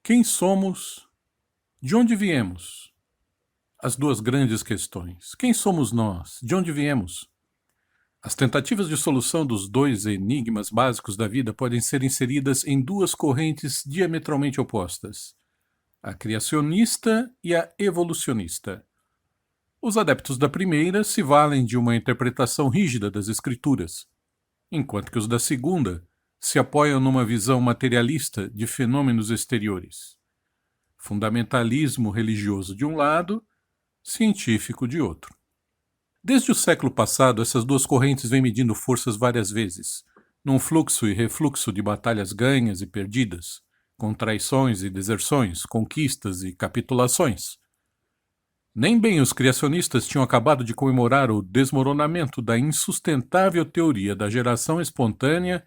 Quem somos? De onde viemos? As duas grandes questões. Quem somos nós? De onde viemos? As tentativas de solução dos dois enigmas básicos da vida podem ser inseridas em duas correntes diametralmente opostas: a criacionista e a evolucionista. Os adeptos da primeira se valem de uma interpretação rígida das escrituras, enquanto que os da segunda se apoiam numa visão materialista de fenômenos exteriores. Fundamentalismo religioso de um lado, científico de outro. Desde o século passado, essas duas correntes vêm medindo forças várias vezes, num fluxo e refluxo de batalhas ganhas e perdidas, com traições e deserções, conquistas e capitulações. Nem bem os criacionistas tinham acabado de comemorar o desmoronamento da insustentável teoria da geração espontânea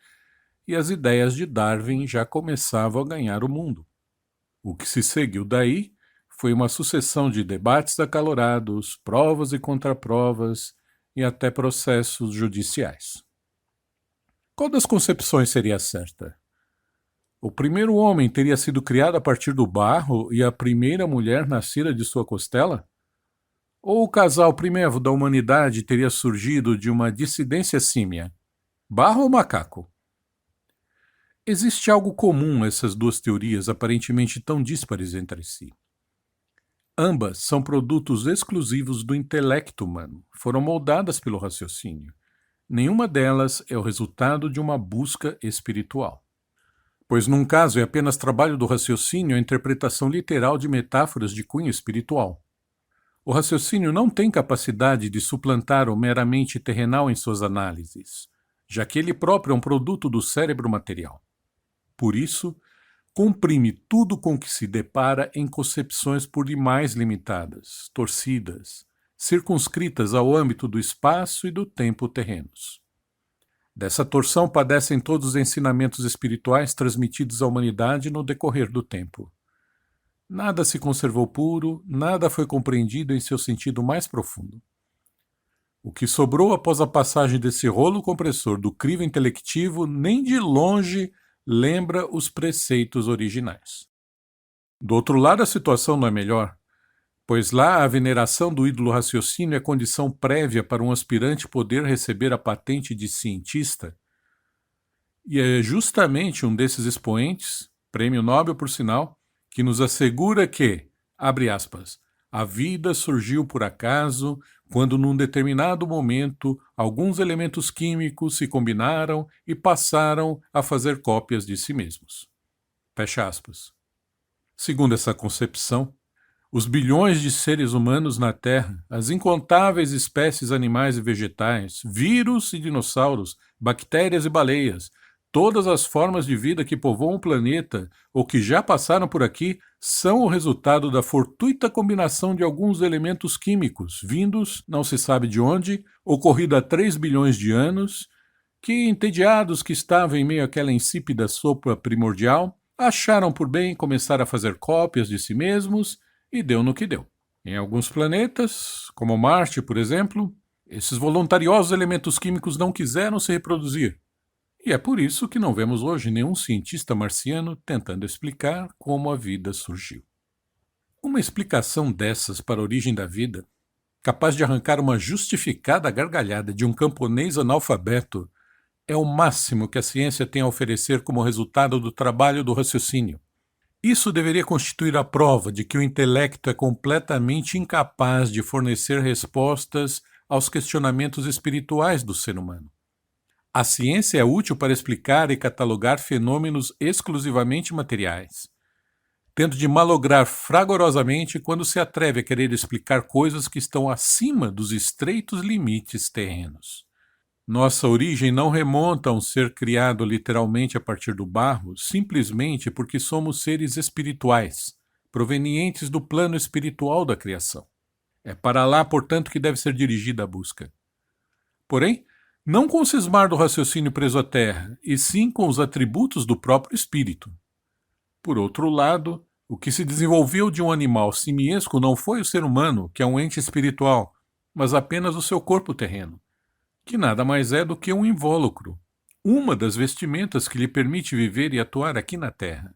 e as ideias de Darwin já começavam a ganhar o mundo. O que se seguiu daí foi uma sucessão de debates acalorados, provas e contraprovas e até processos judiciais. Qual das concepções seria a certa? O primeiro homem teria sido criado a partir do barro e a primeira mulher nascera de sua costela? Ou o casal primevo da humanidade teria surgido de uma dissidência símia? Barro ou macaco? Existe algo comum a essas duas teorias aparentemente tão díspares entre si. Ambas são produtos exclusivos do intelecto humano, foram moldadas pelo raciocínio. Nenhuma delas é o resultado de uma busca espiritual. Pois num caso é apenas trabalho do raciocínio a interpretação literal de metáforas de cunho espiritual. O raciocínio não tem capacidade de suplantar o meramente terrenal em suas análises, já que ele próprio é um produto do cérebro material. Por isso, comprime tudo com que se depara em concepções por demais limitadas, torcidas, circunscritas ao âmbito do espaço e do tempo terrenos. Dessa torção padecem todos os ensinamentos espirituais transmitidos à humanidade no decorrer do tempo. Nada se conservou puro, nada foi compreendido em seu sentido mais profundo. O que sobrou após a passagem desse rolo compressor do crivo intelectivo nem de longe lembra os preceitos originais. Do outro lado, a situação não é melhor, pois lá a veneração do ídolo raciocínio é condição prévia para um aspirante poder receber a patente de cientista, e é justamente um desses expoentes, prêmio Nobel por sinal, que nos assegura que, abre aspas, a vida surgiu por acaso quando num determinado momento alguns elementos químicos se combinaram e passaram a fazer cópias de si mesmos. Fecha aspas. Segundo essa concepção, os bilhões de seres humanos na Terra, as incontáveis espécies animais e vegetais, vírus e dinossauros, bactérias e baleias, todas as formas de vida que povoam o planeta ou que já passaram por aqui são o resultado da fortuita combinação de alguns elementos químicos, vindos, não se sabe de onde, ocorrido há 3 bilhões de anos, que, entediados que estavam em meio àquela insípida sopa primordial, acharam por bem começar a fazer cópias de si mesmos e deu no que deu. Em alguns planetas, como Marte, por exemplo, esses voluntariosos elementos químicos não quiseram se reproduzir. E é por isso que não vemos hoje nenhum cientista marciano tentando explicar como a vida surgiu. Uma explicação dessas para a origem da vida, capaz de arrancar uma justificada gargalhada de um camponês analfabeto, é o máximo que a ciência tem a oferecer como resultado do trabalho do raciocínio. Isso deveria constituir a prova de que o intelecto é completamente incapaz de fornecer respostas aos questionamentos espirituais do ser humano. A ciência é útil para explicar e catalogar fenômenos exclusivamente materiais, tendo de malograr fragorosamente quando se atreve a querer explicar coisas que estão acima dos estreitos limites terrenos. Nossa origem não remonta a um ser criado literalmente a partir do barro, simplesmente porque somos seres espirituais, provenientes do plano espiritual da criação. É para lá, portanto, que deve ser dirigida a busca. Porém, não com o cismar do raciocínio preso à terra, e sim com os atributos do próprio espírito. Por outro lado, o que se desenvolveu de um animal simiesco não foi o ser humano, que é um ente espiritual, mas apenas o seu corpo terreno, que nada mais é do que um invólucro, uma das vestimentas que lhe permite viver e atuar aqui na terra.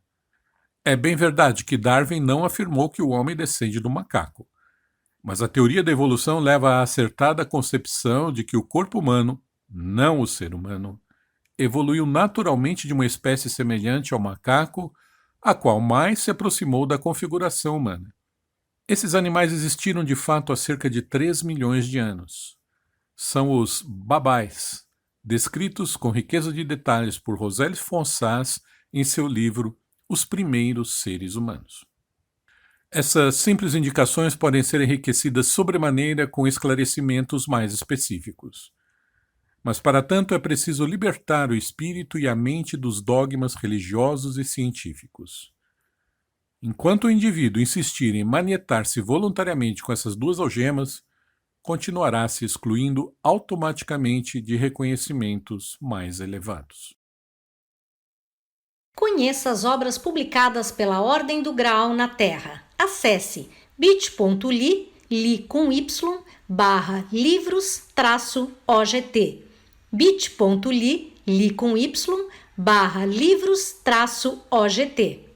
É bem verdade que Darwin não afirmou que o homem descende do macaco, mas a teoria da evolução leva à acertada concepção de que o corpo humano, não o ser humano, evoluiu naturalmente de uma espécie semelhante ao macaco, a qual mais se aproximou da configuração humana. Esses animais existiram de fato há cerca de 3 milhões de anos. São os babais, descritos com riqueza de detalhes por Roseli Fonsas em seu livro Os Primeiros Seres Humanos. Essas simples indicações podem ser enriquecidas sobremaneira com esclarecimentos mais específicos. Mas para tanto é preciso libertar o espírito e a mente dos dogmas religiosos e científicos. Enquanto o indivíduo insistir em manietar-se voluntariamente com essas duas algemas, continuará se excluindo automaticamente de reconhecimentos mais elevados. Conheça as obras publicadas pela Ordem do Graal na Terra. Acesse bit.ly, li com y, /livros-ogt. bit.ly, li com y, /livros-ogt.